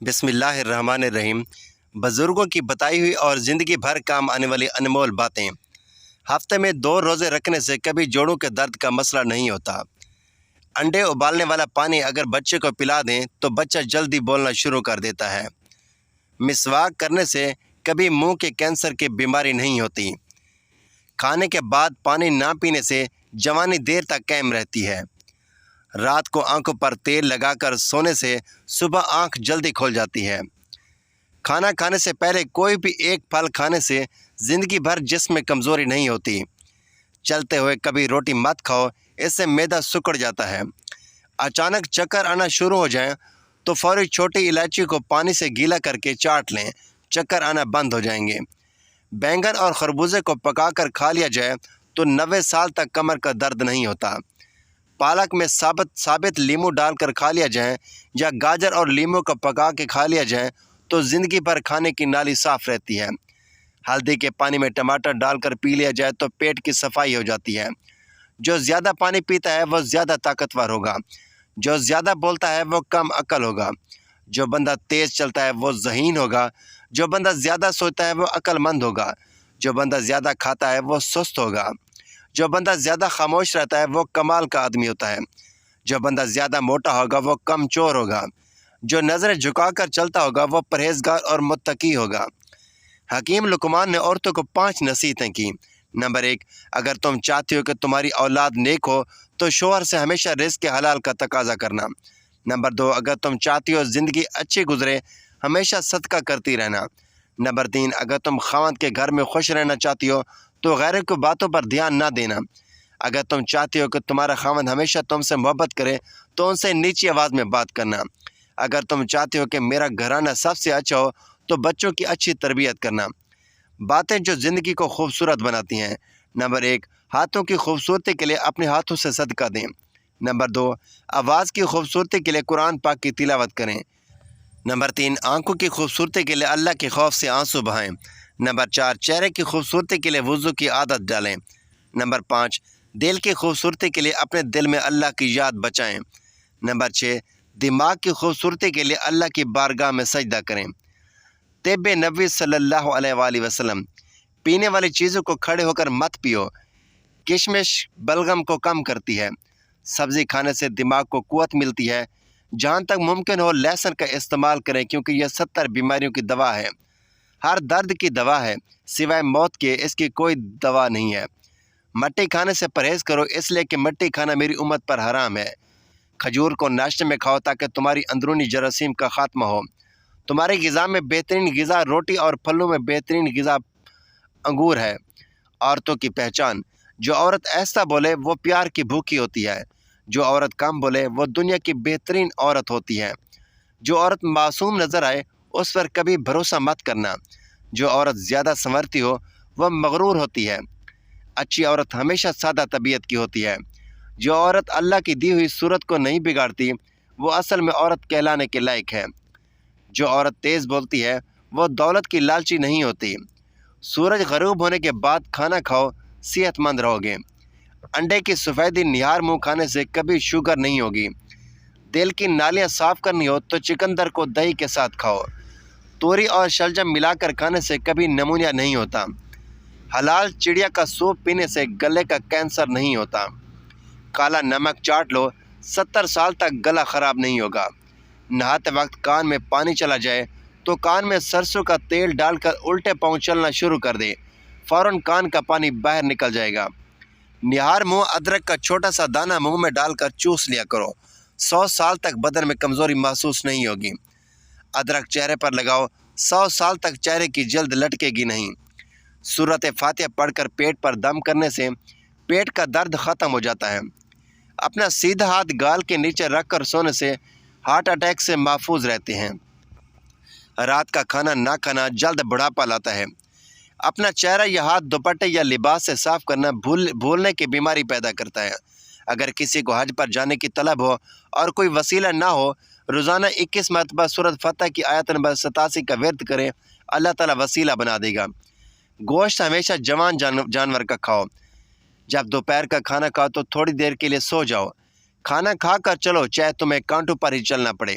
بسم اللہ الرحمن الرحیم۔ بزرگوں کی بتائی ہوئی اور زندگی بھر کام آنے والی انمول باتیں۔ ہفتے میں 2 روزے رکھنے سے کبھی جوڑوں کے درد کا مسئلہ نہیں ہوتا۔ انڈے ابالنے والا پانی اگر بچے کو پلا دیں تو بچہ جلدی بولنا شروع کر دیتا ہے۔ مسواک کرنے سے کبھی منہ کے کینسر کی بیماری نہیں ہوتی۔ کھانے کے بعد پانی نہ پینے سے جوانی دیر تک قائم رہتی ہے۔ رات کو آنکھوں پر تیل لگا کر سونے سے صبح آنکھ جلدی کھل جاتی ہے۔ کھانا کھانے سے پہلے کوئی بھی ایک پھل کھانے سے زندگی بھر جسم میں کمزوری نہیں ہوتی۔ چلتے ہوئے کبھی روٹی مت کھاؤ، اس سے معدہ سکڑ جاتا ہے۔ اچانک چکر آنا شروع ہو جائیں تو فوری چھوٹی الائچی کو پانی سے گیلا کر کے چاٹ لیں، چکر آنا بند ہو جائیں گے۔ بینگن اور خربوزے کو پکا کر کھا لیا جائے تو 90 سال تک کمر کا درد نہیں ہوتا۔ پالک میں ثابت لیمو ڈال کر کھا لیا جائے یا گاجر اور لیمو کو پکا کے کھا لیا جائے تو زندگی بھر کھانے کی نالی صاف رہتی ہے۔ ہلدی کے پانی میں ٹماٹر ڈال کر پی لیا جائے تو پیٹ کی صفائی ہو جاتی ہے۔ جو زیادہ پانی پیتا ہے وہ زیادہ طاقتور ہوگا، جو زیادہ بولتا ہے وہ کم عقل ہوگا، جو بندہ تیز چلتا ہے وہ ذہین ہوگا، جو بندہ زیادہ سوچتا ہے وہ عقل مند ہوگا، جو بندہ زیادہ کھاتا ہے وہ سست ہوگا، جو بندہ زیادہ خاموش رہتا ہے وہ کمال کا آدمی ہوتا ہے، جو بندہ زیادہ موٹا ہوگا وہ کم چور ہوگا، جو نظریں جھکا کر چلتا ہوگا وہ پرہیزگار اور متقی ہوگا۔ حکیم لقمان نے عورتوں کو 5 نصیحتیں کی۔ نمبر 1، اگر تم چاہتی ہو کہ تمہاری اولاد نیک ہو تو شوہر سے ہمیشہ رزق حلال کا تقاضا کرنا۔ نمبر 2، اگر تم چاہتی ہو زندگی اچھی گزرے ہمیشہ صدقہ کرتی رہنا۔ نمبر 3، اگر تم خاوند کے گھر میں خوش رہنا چاہتی ہو تو غیروں کی باتوں پر دھیان نہ دینا۔ اگر تم چاہتی ہو کہ تمہارا خاوند ہمیشہ تم سے محبت کرے تو ان سے نیچی آواز میں بات کرنا۔ اگر تم چاہتی ہو کہ میرا گھرانہ سب سے اچھا ہو تو بچوں کی اچھی تربیت کرنا۔ باتیں جو زندگی کو خوبصورت بناتی ہیں۔ نمبر 1، ہاتھوں کی خوبصورتی کے لیے اپنے ہاتھوں سے صدقہ دیں۔ نمبر 2، آواز کی خوبصورتی کے لیے قرآن پاک کی تلاوت کریں۔ نمبر 3، آنکھوں کی خوبصورتی کے لیے اللہ کے خوف سے آنسو بہائیں۔ نمبر 4، چہرے کی خوبصورتی کے لیے وضو کی عادت ڈالیں۔ نمبر 5، دل کی خوبصورتی کے لیے اپنے دل میں اللہ کی یاد بچائیں۔ نمبر 6، دماغ کی خوبصورتی کے لیے اللہ کی بارگاہ میں سجدہ کریں۔ طب نبوی صلی اللہ علیہ وآلہ وسلم، پینے والی چیزوں کو کھڑے ہو کر مت پیو، کشمش بلغم کو کم کرتی ہے۔ سبزی کھانے سے دماغ کو قوت ملتی ہے۔ جہاں تک ممکن ہو لہسن کا استعمال کریں کیونکہ یہ 70 بیماریوں کی دوا ہے۔ ہر درد کی دوا ہے، سوائے موت کے اس کی کوئی دوا نہیں ہے۔ مٹی کھانے سے پرہیز کرو اس لیے کہ مٹی کھانا میری امت پر حرام ہے۔ کھجور کو ناشتے میں کھاؤ تاکہ تمہاری اندرونی جراثیم کا خاتمہ ہو۔ تمہاری غذا میں بہترین غذا روٹی اور پھلوں میں بہترین غذا انگور ہے۔ عورتوں کی پہچان، جو عورت ایسا بولے وہ پیار کی بھوکی ہوتی ہے، جو عورت کم بولے وہ دنیا کی بہترین عورت ہوتی ہے۔ جو عورت معصوم نظر آئے اس پر کبھی بھروسہ مت کرنا۔ جو عورت زیادہ سنورتی ہو وہ مغرور ہوتی ہے۔ اچھی عورت ہمیشہ سادہ طبیعت کی ہوتی ہے۔ جو عورت اللہ کی دی ہوئی صورت کو نہیں بگاڑتی وہ اصل میں عورت کہلانے کے لائق ہے۔ جو عورت تیز بولتی ہے وہ دولت کی لالچی نہیں ہوتی۔ سورج غروب ہونے کے بعد کھانا کھاؤ، صحت مند رہو گے۔ انڈے کی سفیدی نہار منہ کھانے سے کبھی شوگر نہیں ہوگی۔ دل کی نالیاں صاف کرنی ہو تو چکندر کو دہی کے ساتھ کھاؤ۔ توری اور شلجم ملا کر کھانے سے کبھی نمونیا نہیں ہوتا۔ حلال چڑیا کا سوپ پینے سے گلے کا کینسر نہیں ہوتا۔ کالا نمک چاٹ لو، 70 سال تک گلا خراب نہیں ہوگا۔ نہاتے وقت کان میں پانی چلا جائے تو کان میں سرسوں کا تیل ڈال کر الٹے پاؤں چلنا شروع کر دے، فوراً کان کا پانی باہر نکل جائے گا۔ نہار منہ ادرک کا چھوٹا سا دانہ منہ میں ڈال کر چوس لیا کرو، 100 سال تک بدن میں کمزوری محسوس نہیں ہوگی۔ ادرک چہرے پر لگاؤ، 100 سال تک چہرے کی جلد لٹکے گی نہیں۔ سورۃ فاتحہ پڑھ کر پیٹ پر دم کرنے سے پیٹ کا درد ختم ہو جاتا ہے۔ اپنا سیدھا ہاتھ گال کے نیچے رکھ کر سونے سے ہارٹ اٹیک سے محفوظ رہتے ہیں۔ رات کا کھانا نہ کھانا جلد بڑھاپا لاتا ہے۔ اپنا چہرہ یا ہاتھ دوپٹے یا لباس سے صاف کرنا بھولنے کی بیماری پیدا کرتا ہے۔ اگر کسی کو حج پر جانے کی طلب ہو اور کوئی وسیلہ نہ ہو، روزانہ 21 مرتبہ سورۃ فتح کی آیت نمبر 87 کا ورد کرے، اللہ تعالیٰ وسیلہ بنا دے گا۔ گوشت ہمیشہ جوان جانور کا کھاؤ۔ جب دوپہر کا کھانا کھاؤ تو تھوڑی دیر کے لیے سو جاؤ۔ کھانا کھا کر چلو چاہے تمہیں کانٹوں پر ہی چلنا پڑے۔